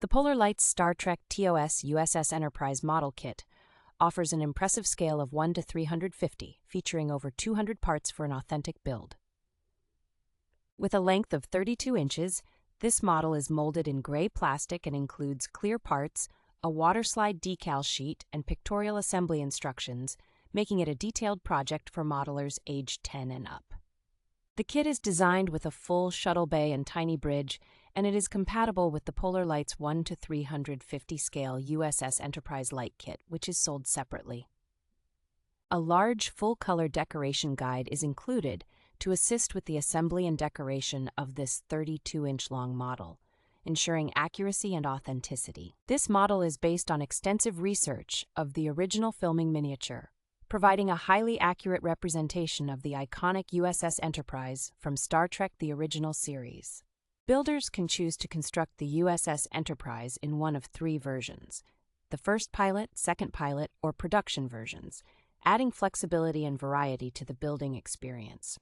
The Polar Lights Star Trek TOS U.S.S. Enterprise model kit offers an impressive scale of 1 to 350, featuring over 200 parts for an authentic build. With a length of 32 inches, this model is molded in gray plastic and includes clear parts, a waterslide decal sheet, and pictorial assembly instructions, making it a detailed project for modelers aged 10 and up. The kit is designed with a full shuttle bay and tiny bridge, and it is compatible with the Polar Lights 1 to 350 scale U.S.S. Enterprise Light Kit, which is sold separately. A large full-color decoration guide is included to assist with the assembly and decoration of this 32-inch-long model, ensuring accuracy and authenticity. This model is based on extensive research of the original filming miniature, providing a highly accurate representation of the iconic U.S.S. Enterprise from Star Trek the original series. Builders can choose to construct the U.S.S. Enterprise in one of 3 versions: the first pilot, second pilot, or production versions, adding flexibility and variety to the building experience.